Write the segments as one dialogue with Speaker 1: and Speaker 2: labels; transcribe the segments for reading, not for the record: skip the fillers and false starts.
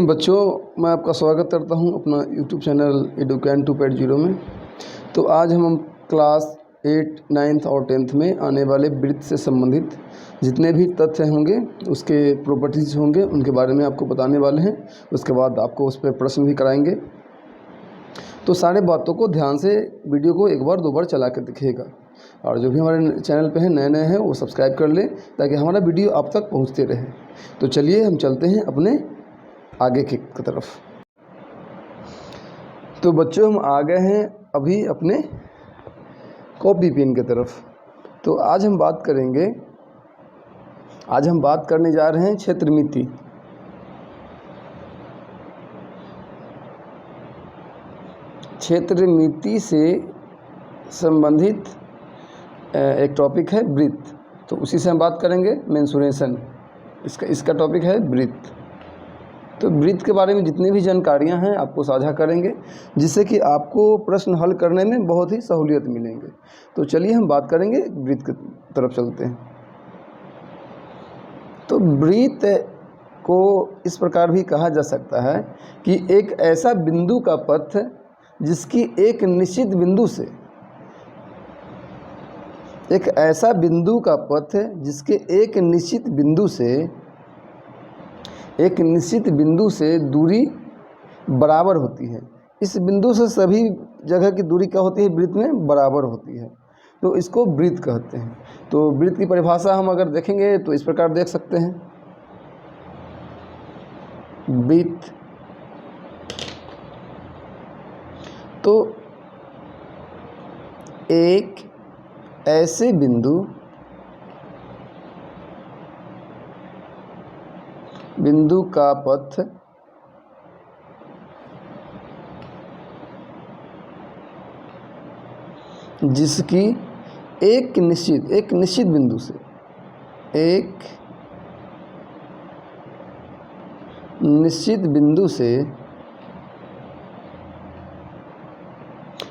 Speaker 1: बच्चों, मैं आपका स्वागत करता हूं अपना यूट्यूब चैनल एडुकेन 2.0 में। तो आज हम क्लास 8, 9th और 10th में आने वाले वृत्त से संबंधित जितने भी तथ्य होंगे, उसके प्रॉपर्टीज़ होंगे, उनके बारे में आपको बताने वाले हैं। उसके बाद आपको उस पर प्रश्न भी कराएंगे। तो सारे बातों को ध्यान से वीडियो को एक बार 2 बार चला कर दिखिएगा। और जो भी हमारे चैनल पे हैं, नए हैं, वो सब्सक्राइब कर लें ताकि हमारा वीडियो आप तक पहुँचते रहे। तो चलिए हम चलते हैं अपने आगे की तरफ। तो बच्चों, हम आ गए हैं अभी अपने कॉपी पेन की तरफ। तो आज हम बात करने जा रहे हैं क्षेत्रमिति। क्षेत्रमिति से संबंधित एक टॉपिक है वृत्त। तो उसी से हम बात करेंगे। मेंसुरेशन इसका टॉपिक है वृत्त। तो वृत्त के बारे में जितनी भी जानकारियां हैं आपको साझा करेंगे, जिससे कि आपको प्रश्न हल करने में बहुत ही सहूलियत मिलेंगे। तो चलिए हम बात करेंगे, वृत्त की तरफ चलते हैं। तो वृत्त को इस प्रकार भी कहा जा सकता है कि एक ऐसा बिंदु का पथ जिसकी एक निश्चित बिंदु से दूरी बराबर होती है। इस बिंदु से सभी जगह की दूरी क्या होती है? वृत्त में बराबर होती है। तो इसको वृत्त कहते हैं। तो वृत्त की परिभाषा हम अगर देखेंगे तो इस प्रकार देख सकते हैं। वृत्त तो एक ऐसे बिंदु का पथ जिसकी एक निश्चित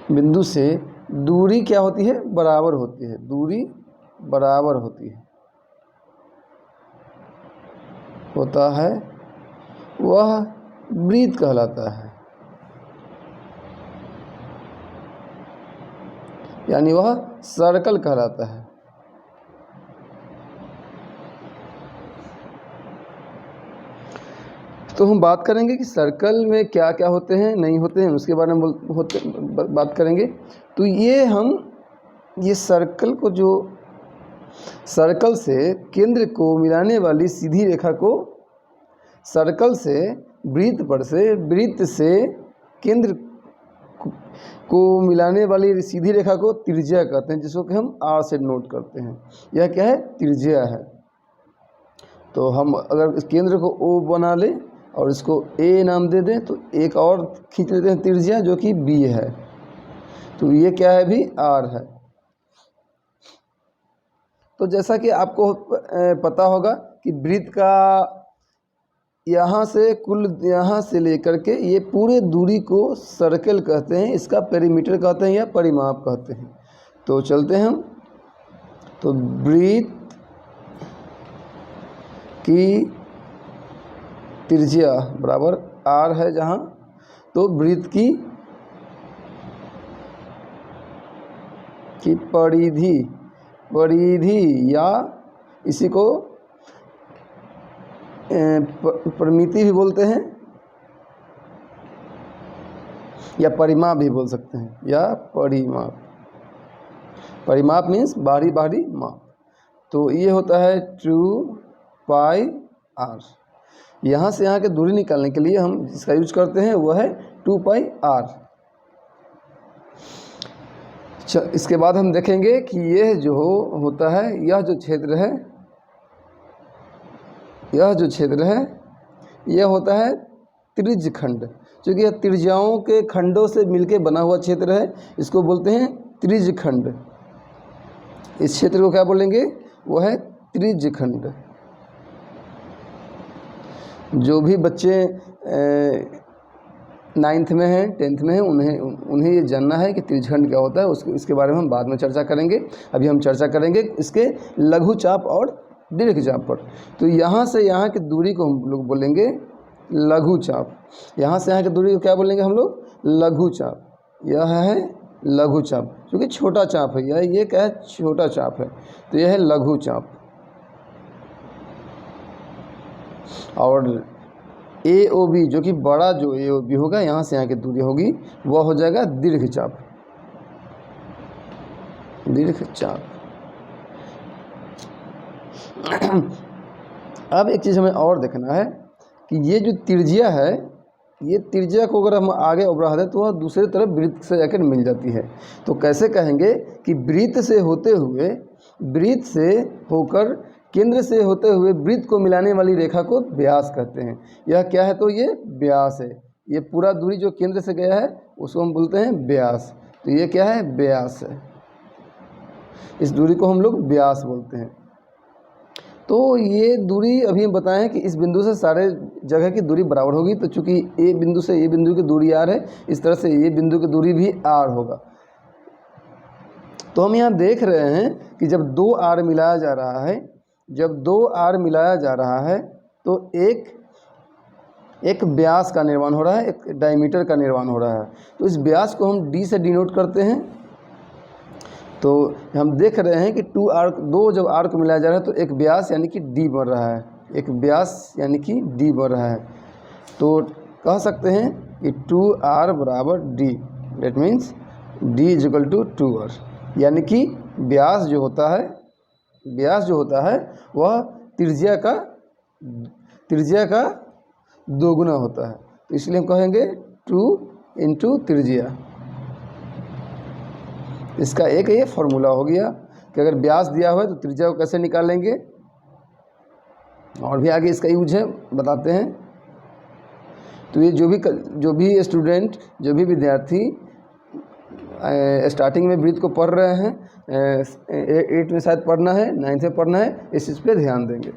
Speaker 1: बिंदु से दूरी क्या होती है? बराबर होती है। दूरी बराबर होता है, वह वृत्त कहलाता है। यानी वह सर्कल कहलाता है। तो हम बात करेंगे कि सर्कल में क्या क्या होते हैं, नहीं होते हैं, उसके बारे में बात करेंगे। तो ये सर्कल से केंद्र को मिलाने वाली सीधी रेखा को, सर्कल से वृत्त से केंद्र को मिलाने वाली सीधी रेखा को त्रिज्या कहते हैं, जिसको कि हम आर से नोट करते हैं। यह क्या है? त्रिज्या है। तो हम अगर इस केंद्र को ओ बना लें और इसको ए नाम दे दें, तो एक और खींच लेते हैं त्रिज्या, जो कि बी है। तो ये क्या है? भी आर है। तो जैसा कि आपको पता होगा कि वृत्त का यहाँ से लेकर के ये पूरे दूरी को सर्कल कहते हैं। इसका पेरीमीटर कहते हैं या परिमाप कहते हैं। तो चलते हैं हम। तो वृत्त की त्रिज्या बराबर आर है जहाँ, तो वृत्त की परिधि या इसी को परिमिति भी बोलते हैं या परिमाप भी बोल सकते हैं, या परिमाप मीन्स बाहरी माप। तो ये होता है 2πr। यहाँ से यहाँ के दूरी निकालने के लिए हम जिसका यूज करते हैं वह है 2πr। इसके बाद हम देखेंगे कि यह जो होता है, यह जो क्षेत्र है यह होता है त्रिज्य खंड। क्योंकि यह त्रिज्याओं के खंडों से मिलकर बना हुआ क्षेत्र है, इसको बोलते हैं त्रिज्य खंड। इस क्षेत्र को क्या बोलेंगे? वो है त्रिज्य खंड। जो भी बच्चे 9th में हैं, 10th में हैं, उन्हें ये जानना है कि त्रिज्यखंड क्या होता है। इसके बारे में हम बाद में चर्चा करेंगे। अभी हम चर्चा करेंगे इसके लघु चाप और दीर्घ चाप पर। तो यहाँ से यहाँ की दूरी को हम लोग बोलेंगे लघु चाप। यहाँ से यहाँ की दूरी को क्या बोलेंगे हम लोग? लघु चाप। यह है लघु चाप, क्योंकि छोटा चाप है यह, ये क्या है? छोटा चाप है, तो यह है लघु चाप। और ए ओ बी, जो कि बड़ा जो ए ओ बी होगा, यहाँ से यहाँ की दूरी होगी, वह हो जाएगा दीर्घ चाप। दीर्घ चाप। अब एक चीज़ हमें और देखना है कि ये जो त्रिज्या है, ये त्रिज्या को अगर हम आगे बढ़ा दें तो वह दूसरी तरफ वृत्त से जाकर मिल जाती है। तो कैसे कहेंगे कि वृत्त से होते हुए, वृत्त से होकर, केंद्र से होते हुए वृत्त को मिलाने वाली रेखा को व्यास कहते हैं। यह क्या है? तो ये व्यास है। ये पूरा दूरी जो केंद्र से गया है उसको हम बोलते हैं व्यास। तो ये क्या है? व्यास है। इस दूरी को हम लोग व्यास बोलते हैं। तो ये दूरी अभी हम बताएं कि इस बिंदु से सारे जगह की दूरी बराबर होगी। तो चूंकि ए बिंदु से ए बिंदु की दूरी आर है, इस तरह से ये बिंदु की दूरी भी आर होगा। तो हम यहाँ देख रहे हैं कि जब दो आर मिलाया जा रहा है, जब दो आर मिलाया जा रहा है तो एक व्यास का निर्माण हो रहा है, एक डायमीटर का निर्माण हो रहा है। तो इस व्यास को हम डी से डिनोट करते हैं। तो हम देख रहे हैं कि दो जब आर्क मिलाया जा रहा है तो एक व्यास यानी कि डी बन रहा है, एक व्यास यानी कि डी बन रहा है। तो कह सकते हैं कि 2r बराबर D, that means d is equal to 2r, यानी कि व्यास जो होता है वह त्रिज्या का दोगुना होता है। तो इसलिए हम कहेंगे 2 इंटू त्रिज्या। इसका एक ये फॉर्मूला हो गया कि अगर व्यास दिया हुआ है तो त्रिज्या को कैसे निकालेंगे, और भी आगे इसका यूज है बताते हैं। तो ये जो भी स्टूडेंट, जो भी विद्यार्थी स्टार्टिंग में वृत्त को पढ़ रहे हैं, 8 में शायद पढ़ना है, 9th में पढ़ना है, इस चीज़ पे ध्यान देंगे।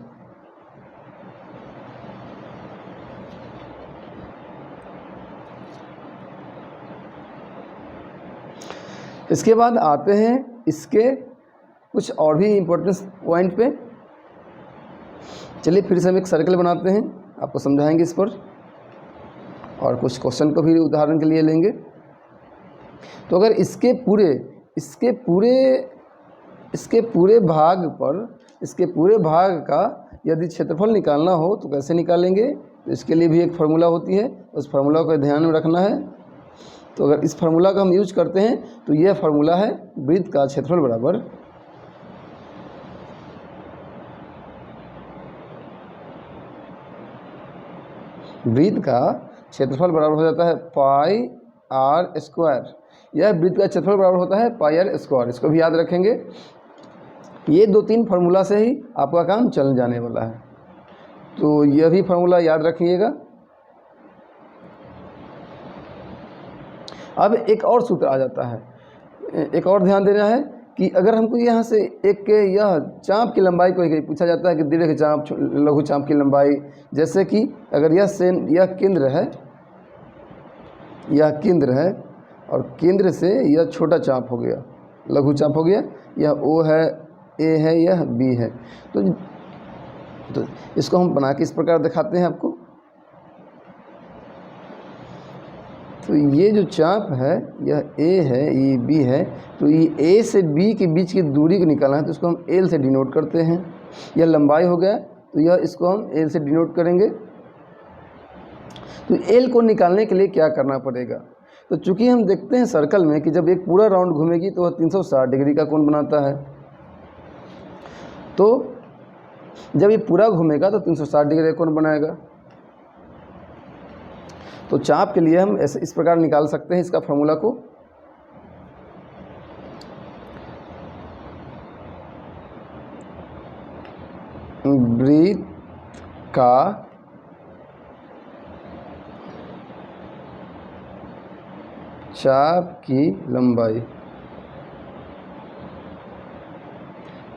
Speaker 1: इसके बाद आते हैं इसके कुछ और भी इम्पोर्टेंट पॉइंट पे। चलिए फिर से हम एक सर्कल बनाते हैं, आपको समझाएंगे इस पर, और कुछ क्वेश्चन को भी उदाहरण के लिए लेंगे। तो अगर इसके पूरे भाग का यदि क्षेत्रफल निकालना हो तो कैसे निकालेंगे? तो इसके लिए भी एक फार्मूला होती है, उस फार्मूला को ध्यान में रखना है। तो अगर इस फार्मूला का हम यूज करते हैं तो यह फार्मूला है वृत्त का क्षेत्रफल बराबर हो जाता है पाई आर स्क्वायर। यह वृत्त का क्षेत्रफल बराबर होता है पाई आर स्क्वायर। इसको भी याद रखेंगे। ये 2-3 फार्मूला से ही आपका काम चल जाने वाला है, तो यह भी फार्मूला याद रखिएगा। अब एक और सूत्र आ जाता है, एक और ध्यान देना है कि अगर हमको यहाँ से यह चाप की लंबाई को पूछा जाता है कि दीर्घ चाप, लघु चाप की लंबाई, जैसे कि अगर यह केंद्र है और केंद्र से यह छोटा चाप हो गया, लघु चाप हो गया, यह O है, A है, यह B है। तो इसको हम बना के इस प्रकार दिखाते हैं आपको। तो ये जो चाप है यह A है, ये B है, तो ये A से B के बीच की दूरी को निकालना है, तो इसको हम L से डिनोट करते हैं। यह लंबाई हो गया, तो यह इसको हम L से डिनोट करेंगे। तो L को निकालने के लिए क्या करना पड़ेगा? तो चूंकि हम देखते हैं सर्कल में कि जब एक पूरा राउंड घूमेगी तो वह 360 डिग्री का कोण बनाता है। तो जब ये पूरा घूमेगा तो 360 डिग्री का कोण बनाएगा। तो चाप के लिए हम ऐसे इस प्रकार निकाल सकते हैं इसका फॉर्मूला को। वृत्त का चाप की लंबाई,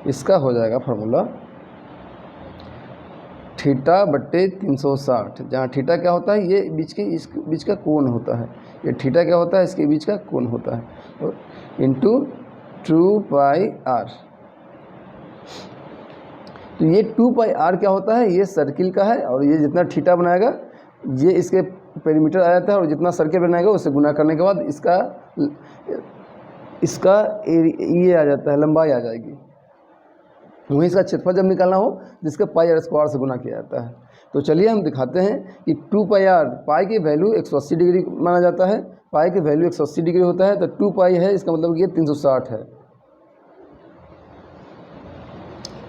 Speaker 1: इसका हो जाएगा फॉर्मूला थीटा बट्टे 360, जहाँ थीटा क्या होता है? ये इस बीच का कोण होता है। ये थीटा क्या होता है? इसके बीच का कोण होता है, और इंटू 2 पाई आर। तो ये 2 पाई आर क्या होता है? ये सर्किल का है, और ये जितना थीटा बनाएगा ये इसके पेरीमीटर आ जाता है और जितना सर्कल बनाएगा उससे गुना करने के बाद इसका ये आ जाता है, लंबाई आ जाएगी। वहीं इसका क्षेत्रफल जब निकालना हो जिसका पाई आर स्क्वायर से गुना किया जाता है। तो चलिए हम दिखाते हैं कि 2 पाई आर, पाई की वैल्यू 180 डिग्री माना जाता है, पाई की वैल्यू 180 डिग्री होता है, तो 2 पाई है, इसका मतलब ये 360 है।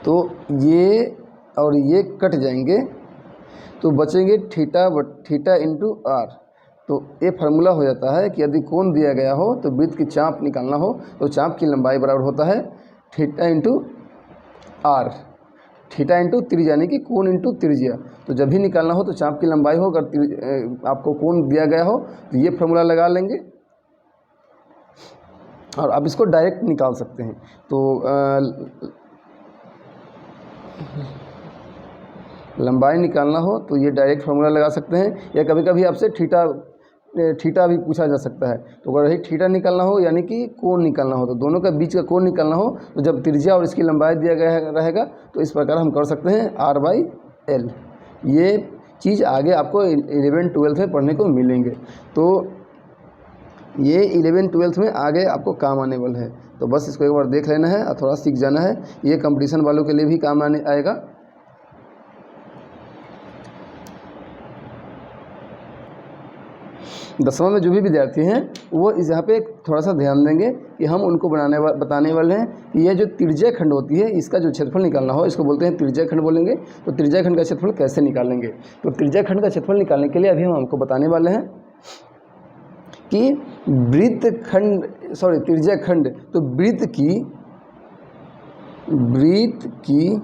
Speaker 1: तो ये और ये कट जाएंगे तो बचेंगे थीटा इंटू आर। तो ये फार्मूला हो जाता है कि यदि कोण दिया गया हो तो वृत्त की चाप निकालना हो तो चाप की लंबाई बराबर होता है theta into R, theta into त्रिज्या यानी कि कोण इंटू त्रिज्या। तो जब भी निकालना हो तो चाप की लंबाई हो, अगर आपको कोण दिया गया हो तो ये फार्मूला लगा लेंगे और आप इसको डायरेक्ट निकाल सकते हैं। तो लंबाई निकालना हो तो ये डायरेक्ट फार्मूला लगा सकते हैं, या कभी कभी आपसे थीटा भी पूछा जा सकता है। तो अगर यही थीटा निकालना हो यानी कि कोण निकालना हो, तो दोनों का बीच का कोण निकालना हो तो जब त्रिज्या और इसकी लंबाई दिया गया रहेगा तो इस प्रकार हम कर सकते हैं R/L। ये चीज़ आगे आपको 11-12 में पढ़ने को मिलेंगे। तो ये 11-12 में आगे आपको काम आने वाला है, तो बस इसको एक बार देख लेना है और थोड़ा सीख जाना है। ये कंपटीशन वालों के लिए भी काम आएगा। दसवां में जो भी विद्यार्थी हैं वो इस यहाँ पे थोड़ा सा ध्यान देंगे कि हम उनको बताने वाले हैं कि यह जो त्रिज्या खंड होती है इसका जो क्षेत्रफल निकालना हो इसको बोलते हैं त्रिज्या खंड बोलेंगे। तो त्रिज्या खंड का क्षेत्रफल कैसे निकालेंगे, तो त्रिज्या खंड का क्षेत्रफल निकालने के लिए अभी हम आपको बताने वाले हैं कि त्रिज्या खंड, तो वृत्त की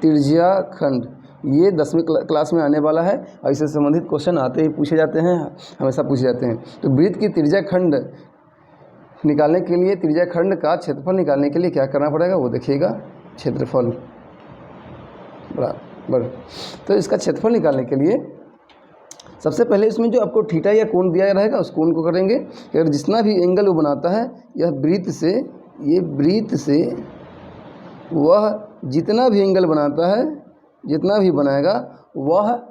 Speaker 1: त्रिज्या खंड ये 10वीं क्लास में आने वाला है और इससे संबंधित क्वेश्चन आते ही पूछे जाते हैं, हमेशा पूछे जाते हैं। तो वृत्त की त्रिज्या खंड निकालने के लिए, त्रिज्या खंड का क्षेत्रफल निकालने के लिए क्या करना पड़ेगा वो देखिएगा, क्षेत्रफल बराबर। तो इसका क्षेत्रफल निकालने के लिए सबसे पहले इसमें जो आपको थीटा या कोण दिया रहेगा उस कोण को करेंगे। अगर जितना भी एंगल वो बनाता है यह वृत्त से वह जितना भी एंगल बनाता है, जितना भी बनाएगा वह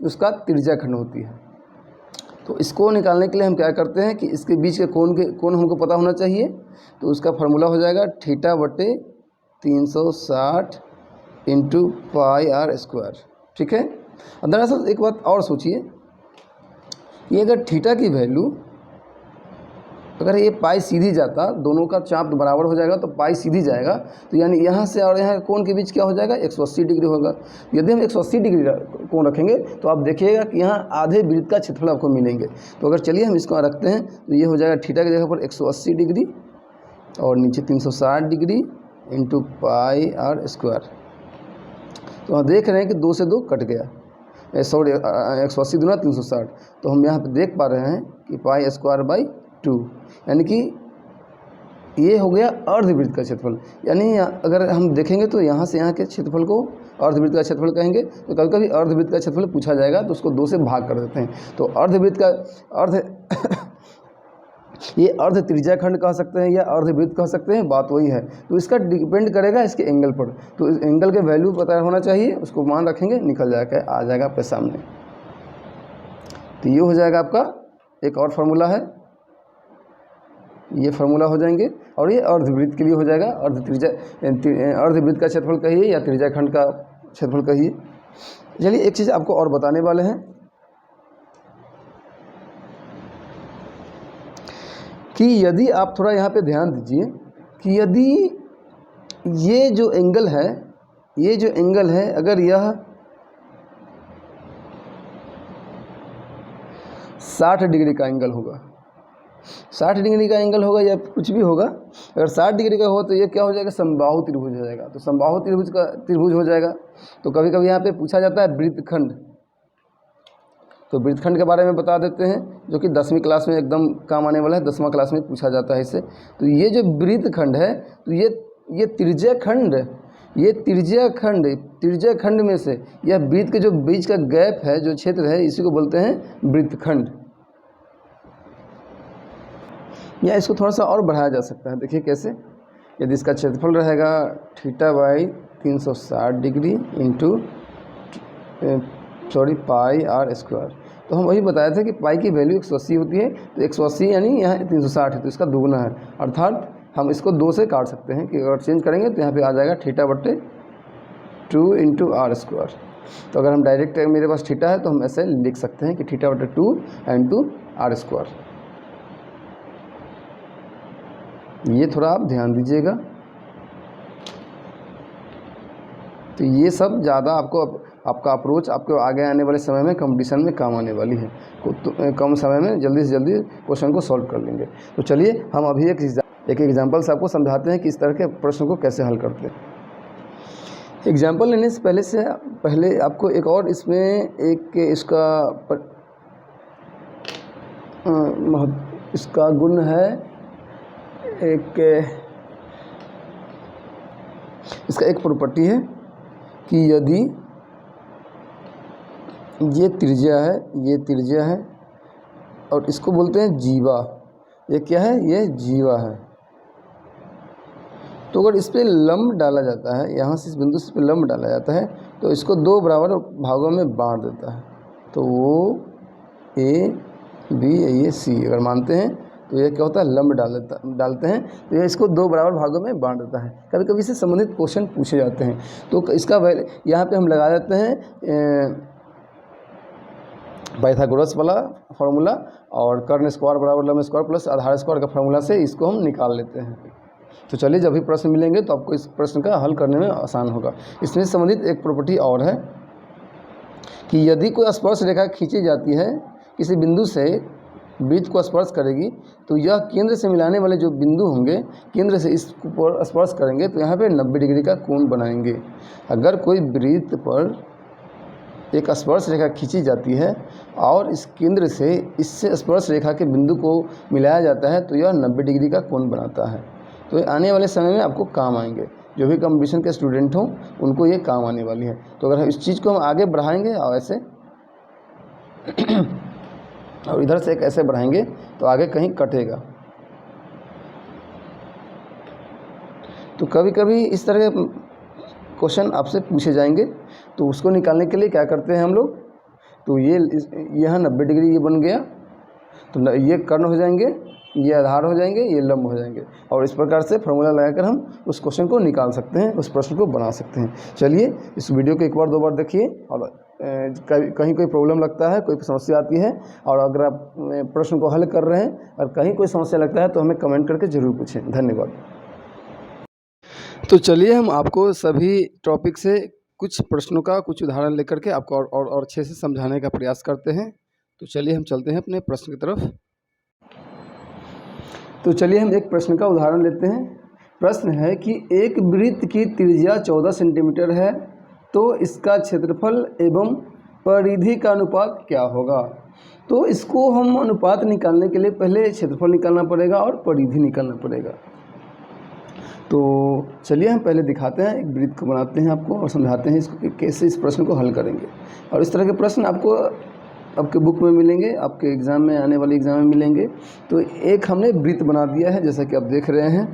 Speaker 1: उसका त्रिज्या खंड होती है। तो इसको निकालने के लिए हम क्या करते हैं कि इसके बीच के कोण हमको पता होना चाहिए। तो उसका फार्मूला हो जाएगा θ/360 इंटू पाई आर स्क्वायर। ठीक है। अब दरअसल एक बात और सोचिए कि अगर थीटा की वैल्यू, अगर ये पाई सीधी जाता, दोनों का चाप बराबर हो जाएगा तो पाई सीधी जाएगा, तो यानी यहाँ से और यहाँ कोण के बीच क्या हो जाएगा, 180 डिग्री होगा। यदि हम 180 डिग्री कोण रखेंगे तो आप देखिएगा कि यहाँ आधे वृत्त का क्षेत्रफल आपको मिलेंगे। तो अगर चलिए हम इसको रखते हैं तो ये हो जाएगा थीटा की जगह पर 180 डिग्री और नीचे 360 degree into pi are square. तो हम देख रहे हैं कि 2 से 2 कट गया, 180 दूना 360। तो हम यहाँ पर देख पा रहे हैं कि पाई स्क्वायर बाई 2, यानी कि ये हो गया अर्धवृत्त का क्षेत्रफल। यानी अगर हम देखेंगे तो यहाँ से यहाँ के क्षेत्रफल को अर्धवृत्त का क्षेत्रफल कहेंगे। तो कभी कभी अर्धवृत्त का क्षेत्रफल पूछा जाएगा तो उसको 2 से भाग कर देते हैं। तो अर्धवृत्त का ये अर्ध त्रिज्या खंड कह सकते हैं या अर्धवृत्त कह सकते हैं, बात वही है। तो इसका डिपेंड करेगा इसके एंगल पर। तो इस एंगल के वैल्यू पता होना चाहिए, उसको मान रखेंगे, निकल जाएगा, आ जाएगा आपके सामने। तो ये हो जाएगा आपका एक और फार्मूला है, ये फार्मूला हो जाएंगे। और ये अर्धवृत्त के लिए हो जाएगा, अर्धवृत्त का क्षेत्रफल कहिए या त्रिज्या खंड का क्षेत्रफल कहिए। चलिए एक चीज़ आपको और बताने वाले हैं कि यदि आप थोड़ा यहाँ पे ध्यान दीजिए कि यदि ये जो एंगल है अगर यह 60 डिग्री का एंगल होगा, 60 डिग्री का एंगल होगा या कुछ भी होगा, अगर 60 डिग्री का हो तो ये क्या हो जाएगा, समबाहु त्रिभुज हो जाएगा। तो समबाहु त्रिभुज हो जाएगा। तो कभी कभी यहाँ पे पूछा जाता है वृत्तखंड, तो वृत्तखंड के बारे में बता देते हैं, जो कि 10वीं क्लास में एकदम काम आने वाला है, 10वां क्लास में पूछा जाता है इससे। तो ये जो वृत्तखंड है तो ये त्रिज्या खंड में से यह वृत्त के जो बीच का गैप है, जो क्षेत्र है, इसी को बोलते हैं वृत्तखंड। या इसको थोड़ा सा और बढ़ाया जा सकता है, देखिए कैसे। यदि इसका क्षेत्रफल रहेगा θ/360 degree into pi are square. तो हम वही बताया था कि पाई की वैल्यू 180 होती है, तो 180 यानी यहाँ 360 है, तो इसका दोगुना है, अर्थात हम इसको 2 से काट सकते हैं कि अगर चेंज करेंगे तो यहाँ पे आ जाएगा θ/2 × आर स्क्वायर। तो अगर हम डायरेक्ट मेरे पास थीटा है तो हम ऐसे लिख सकते हैं कि θ/2 × आर स्क्वायर। ये थोड़ा आप ध्यान दीजिएगा। तो ये सब ज़्यादा आपका अप्रोच आपको आगे आने वाले समय में कंपटीशन में काम आने वाली है। तो कम समय में जल्दी से जल्दी क्वेश्चन को सॉल्व कर लेंगे। तो चलिए हम अभी एक एग्जाम्पल से आपको समझाते हैं कि इस तरह के प्रश्न को कैसे हल करते हैं। एग्जाम्पल लेने से पहले आपको एक और इसमें एक इसका गुण है, इसका एक प्रॉपर्टी है कि यदि ये त्रिज्या है और इसको बोलते हैं जीवा, ये क्या है, ये जीवा है। तो अगर इस पर लंब डाला जाता है, यहाँ से इस बिंदु से इस पर लंब डाला जाता है तो इसको 2 बराबर भागों में बांट देता है। तो वो ए बी ये सी अगर मानते हैं तो ये क्या होता है, लंब डालते हैं तो ये इसको 2 बराबर भागों में बांट देता है। कभी कभी इससे संबंधित क्वेश्चन पूछे जाते हैं। तो इसका यहाँ पे हम लगा देते हैं पाइथागोरस वाला फार्मूला, और कर्ण स्क्वायर बराबर लंब स्क्वायर प्लस आधार स्क्वायर का फार्मूला से इसको हम निकाल लेते हैं। तो चलिए जब भी प्रश्न मिलेंगे तो आपको इस प्रश्न का हल करने में आसान होगा। इसमें संबंधित एक प्रॉपर्टी और है कि यदि कोई स्पर्श रेखा खींची जाती है, किसी बिंदु से वृत्त को स्पर्श करेगी, तो यह केंद्र से मिलाने वाले जो बिंदु होंगे, केंद्र से इस पर स्पर्श करेंगे तो यहाँ पे 90 डिग्री का कोण बनाएंगे। अगर कोई वृत्त पर एक स्पर्श रेखा खींची जाती है और इस केंद्र से इससे स्पर्श रेखा के बिंदु को मिलाया जाता है तो यह 90 डिग्री का कोण बनाता है। तो आने वाले समय में आपको काम आएंगे, जो भी कंपटीशन के स्टूडेंट हों उनको ये काम आने वाली है। तो अगर इस चीज़ को हम आगे बढ़ाएंगे और ऐसे और इधर से एक ऐसे बढ़ाएंगे तो आगे कहीं कटेगा। तो कभी कभी इस तरह के क्वेश्चन आपसे पूछे जाएंगे, तो उसको निकालने के लिए क्या करते हैं हम लोग, तो ये यहाँ 90 डिग्री ये बन गया, तो ये कर्ण हो जाएंगे, ये आधार हो जाएंगे, ये लंब हो जाएंगे, और इस प्रकार से फार्मूला लगाकर हम उस क्वेश्चन को निकाल सकते हैं, उस प्रश्न को बना सकते हैं। चलिए इस वीडियो को एक बार 2 बार देखिए, और कहीं कोई प्रॉब्लम लगता है, कोई समस्या आती है, और अगर आप प्रश्न को हल कर रहे हैं और कहीं कोई समस्या लगता है तो हमें कमेंट करके ज़रूर पूछें। धन्यवाद। तो चलिए हम आपको सभी टॉपिक से कुछ प्रश्नों का कुछ उदाहरण लेकर के आपको और अच्छे से समझाने का प्रयास करते हैं। तो चलिए हम चलते हैं अपने प्रश्न की तरफ। तो चलिए हम एक प्रश्न का उदाहरण लेते हैं। प्रश्न है कि एक वृत्त की त्रिज्या 14 सेंटीमीटर है, तो इसका क्षेत्रफल एवं परिधि का अनुपात क्या होगा। तो इसको हम अनुपात निकालने के लिए पहले क्षेत्रफल निकालना पड़ेगा और परिधि निकालना पड़ेगा। तो चलिए हम पहले दिखाते हैं, एक वृत्त को बनाते हैं आपको और समझाते हैं इसको कि कैसे इस प्रश्न को हल करेंगे। और इस तरह के प्रश्न आपको आपके बुक में मिलेंगे, आपके एग्ज़ाम में, आने वाले एग्ज़ाम में मिलेंगे। तो एक हमने वृत्त बना दिया है जैसा कि आप देख रहे हैं।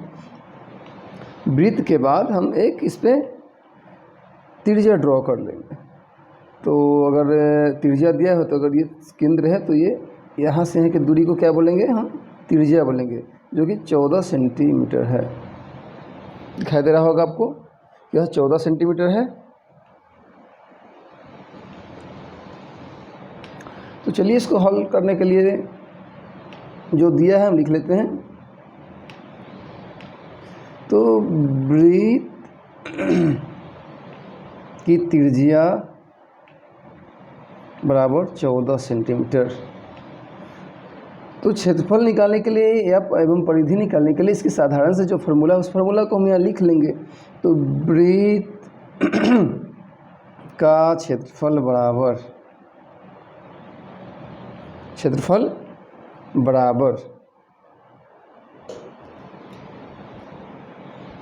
Speaker 1: वृत्त के बाद हम एक इस पर त्रिज्या ड्रॉ कर लेंगे। तो अगर त्रिज्या दिया हो तो अगर ये केंद्र है तो ये यहाँ से यहाँ की दूरी को क्या बोलेंगे, हम त्रिज्या बोलेंगे, जो कि 14 सेंटीमीटर है। दिखाई दे रहा होगा आपको, यह 14 सेंटीमीटर है। तो चलिए इसको हल करने के लिए जो दिया है हम लिख लेते हैं। तो वृत्त की त्रिज्या बराबर 14 सेंटीमीटर। तो क्षेत्रफल निकालने के लिए या एवं परिधि निकालने के लिए इसकी साधारण से जो फार्मूला है उस फार्मूला को हम यहाँ लिख लेंगे। तो वृत्त का क्षेत्रफल बराबर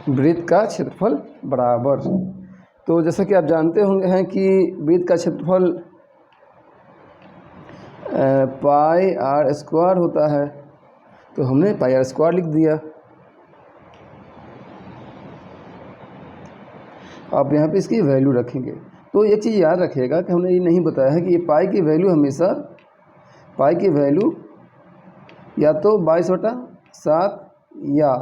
Speaker 1: वृत्त का क्षेत्रफल बराबर। तो जैसा कि आप जानते होंगे हैं कि वृत्त का क्षेत्रफल पाई आर स्क्वायर होता है, तो हमने पाई आर स्क्वायर लिख दिया। आप यहाँ पे इसकी वैल्यू रखेंगे। तो एक चीज़ याद रखिएगा कि हमने ये नहीं बताया है कि ये पाई की वैल्यू हमेशा, पाई की वैल्यू या तो 22/7 या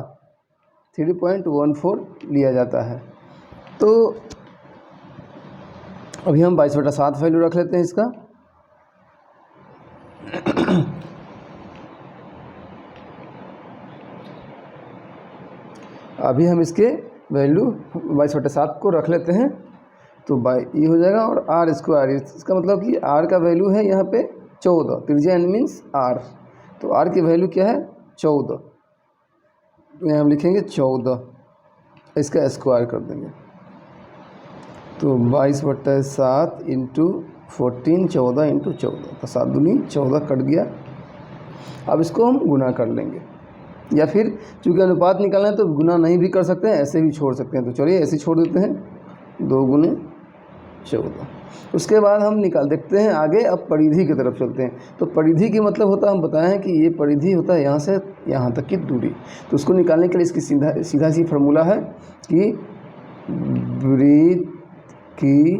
Speaker 1: 3.14 लिया जाता है। तो अभी हम 22/7 वैल्यू रख लेते हैं इसका। अभी हम इसके वैल्यू 22/7 को रख लेते हैं, तो ये हो जाएगा। और आर स्क्वायर, इसका मतलब कि आर का वैल्यू है यहाँ पे 14, त्रिज्या एन मीन्स आर, तो आर की वैल्यू क्या है 14, तो यहाँ हम लिखेंगे 14, इसका स्क्वायर कर देंगे, तो 22/7 इंटू 14, 14 इंटू 14, तो 7 दूनी 14 कट गया। अब इसको हम गुना कर लेंगे, या फिर चूँकि अनुपात निकालना है तो गुना नहीं भी कर सकते हैं, ऐसे भी छोड़ सकते हैं। तो चलिए ऐसे छोड़ देते हैं, 2 गुने 14। उसके बाद हम निकाल देखते हैं आगे। अब परिधि की तरफ चलते हैं। तो परिधि की मतलब होता है, हम बताएं हैं कि ये परिधि होता है यहाँ से यहाँ तक की दूरी। तो उसको निकालने के लिए इसकी सीधा सी फार्मूला है कि वृत्त की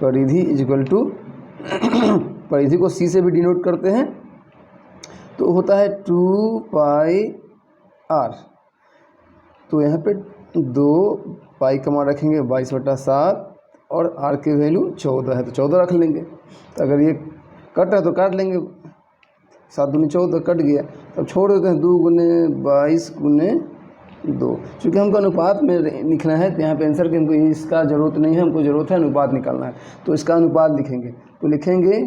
Speaker 1: परिधि इज इक्वल टू, परिधि को सी से भी डिनोट करते हैं, तो होता है 2πr। तो यहाँ पे 2 पाई कमा रखेंगे 22/7 और आर की वैल्यू 14 है, तो 14 रख लेंगे। तो अगर ये कट है तो काट लेंगे, 7 दूनी 14 कट गया। अब छोड़ देते हैं, 2 गुने 22 गुने 2। चूँकि हमको अनुपात में लिखना है, तो यहाँ पे आंसर की हमको इसका ज़रूरत नहीं है, हमको ज़रूरत है अनुपात निकालना है। तो इसका अनुपात लिखेंगे, तो लिखेंगे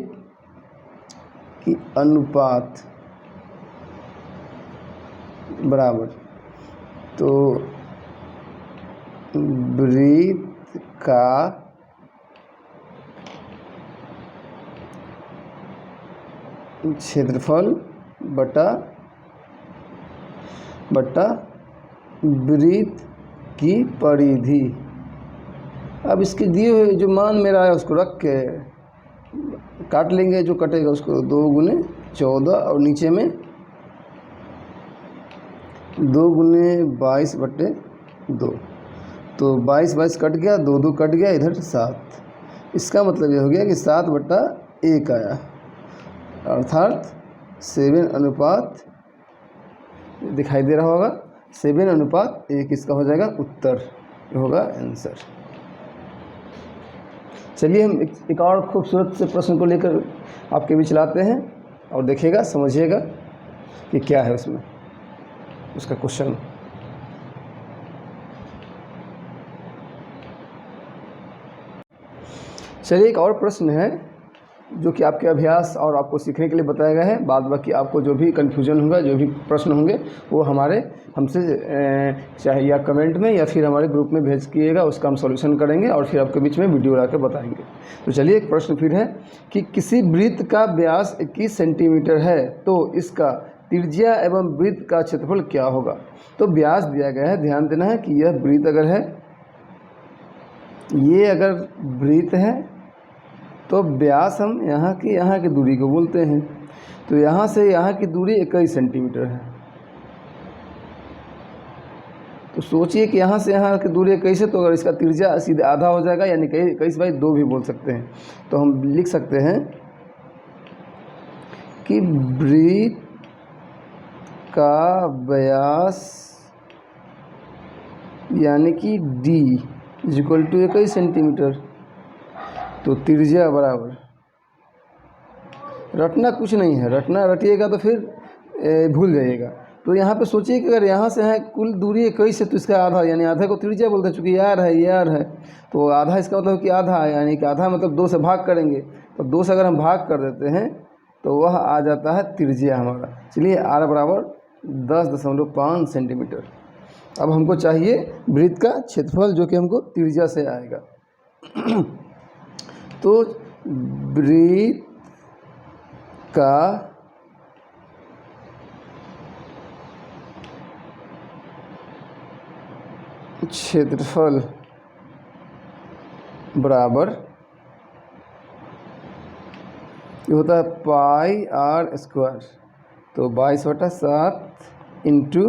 Speaker 1: कि अनुपात बराबर, तो वृत्त का क्षेत्रफल बटा वृत्त की परिधि। अब इसके दिए हुए जो मान मेरा है उसको रख के काट लेंगे, जो कटेगा उसको 2 गुने 14 और नीचे में 2 गुने 22/2। तो 22 कट गया, 2 कट गया, इधर 7। इसका मतलब ये हो गया कि 7/1 आया, अर्थात 7 दिखाई दे रहा होगा, 7:1 इसका हो जाएगा उत्तर, ये होगा आंसर। चलिए हम एक और खूबसूरत से प्रश्न को लेकर आपके बीच लाते हैं और देखिएगा, समझिएगा कि क्या है उसमें उसका क्वेश्चन। चलिए एक और प्रश्न है जो कि आपके अभ्यास और आपको सीखने के लिए बताया गया है। बाद बाकी आपको जो भी कन्फ्यूजन होगा, जो भी प्रश्न होंगे, वो हमसे चाहे या कमेंट में या फिर हमारे ग्रुप में भेज कीजिएगा, उसका हम सॉल्यूशन करेंगे और फिर आपके बीच में वीडियो ला के बताएंगे। तो चलिए एक प्रश्न फिर है कि किसी वृत्त का व्यास 21 सेंटीमीटर है, तो इसका त्रिज्या एवं वृत्त का क्षेत्रफल क्या होगा। तो व्यास दिया गया है, ध्यान देना है कि यह वृत्त अगर है, ये अगर वृत्त है, तो व्यास हम यहाँ की दूरी को बोलते हैं। तो यहाँ से यहाँ की दूरी 21 सेंटीमीटर है। तो सोचिए कि यहाँ से यहाँ की दूरी 21 है, तो अगर इसका त्रिज्या सीधे आधा हो जाएगा, यानी 21/2 भी बोल सकते हैं। तो हम लिख सकते हैं कि वृत्त का व्यास यानी कि d is equal to 21 centimetre. तो त्रिज्या बराबर, रटना कुछ नहीं है, रटिएगा तो फिर भूल जाइएगा। तो यहाँ पे सोचिए कि अगर यहाँ से है कुल दूरी 21 है, तो इसका आधा, यानी आधा को त्रिज्या बोलते हैं, चूँकि यार है, तो आधा इसका मतलब कि आधा है, यानी कि आधा मतलब 2 से भाग करेंगे। तो 2 से अगर हम भाग कर देते हैं तो वह आ जाता है त्रिज्या हमारा। चलिए r बराबर 10.5 सेंटीमीटर। अब हमको चाहिए वृत्त का क्षेत्रफल, जो कि हमको त्रिज्या से आएगा। तो वृत्त का क्षेत्रफल बराबर ये होता है πr²। तो 22/7 इंटू,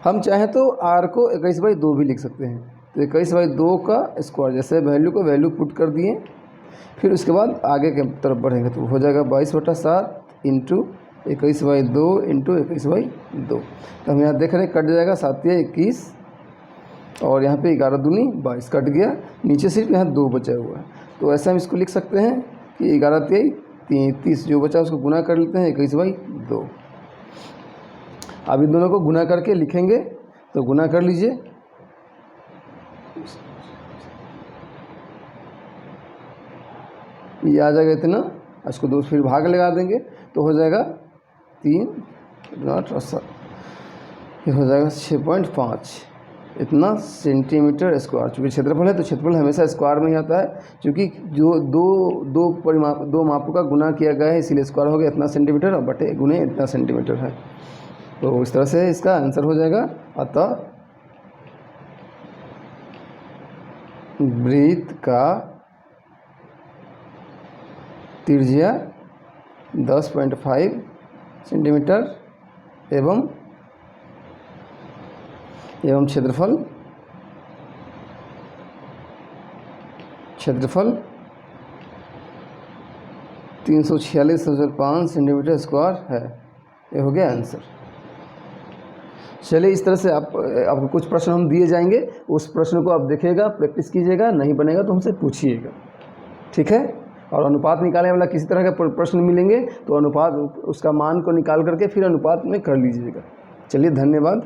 Speaker 1: हम चाहें तो r को 21/2 भी लिख सकते हैं, तो 21/2 का स्क्वायर, जैसे वैल्यू को वैल्यू पुट कर दिए, फिर उसके बाद आगे के तरफ बढ़ेंगे तो हो जाएगा 22/7 इंटू 21/2 इंटू 21/2। तो हम यहाँ देख रहे हैं कट जाएगा, 7 या 21 और यहाँ पे 11 दूनी 22 कट गया, नीचे सिर्फ यहाँ 2 बचा हुआ है। तो ऐसे हम इसको लिख सकते हैं कि 11 तिहाई 30, जो बचा उसको गुना कर लेते हैं 21/2। अब इन दोनों को गुना करके लिखेंगे, तो गुना कर लीजिए। ये आ जाएगा इतना, इसको 2 फिर भाग लगा देंगे तो हो जाएगा 3 ये हो जाएगा 6.5 इतना सेंटीमीटर स्क्वायर। चूँकि क्षेत्रफल है तो क्षेत्रफल हमेशा स्क्वायर में ही आता है, क्योंकि जो दो मापों का गुना किया गया है इसीलिए स्क्वायर हो गया इतना सेंटीमीटर और बटे गुने इतना सेंटीमीटर है। तो इस तरह से इसका आंसर हो जाएगा। अतः वृत्त का त्रिज्या 10.5 सेंटीमीटर एवं क्षेत्रफल 346.5 सेंटीमीटर स्क्वायर है। ये हो गया आंसर। चलिए, इस तरह से आपको कुछ प्रश्न हम दिए जाएंगे, उस प्रश्न को आप देखिएगा, प्रैक्टिस कीजिएगा, नहीं बनेगा तो हमसे पूछिएगा, ठीक है। और अनुपात निकालने वाला किसी तरह का प्रश्न मिलेंगे तो अनुपात उसका मान को निकाल करके फिर अनुपात में कर लीजिएगा। चलिए, धन्यवाद।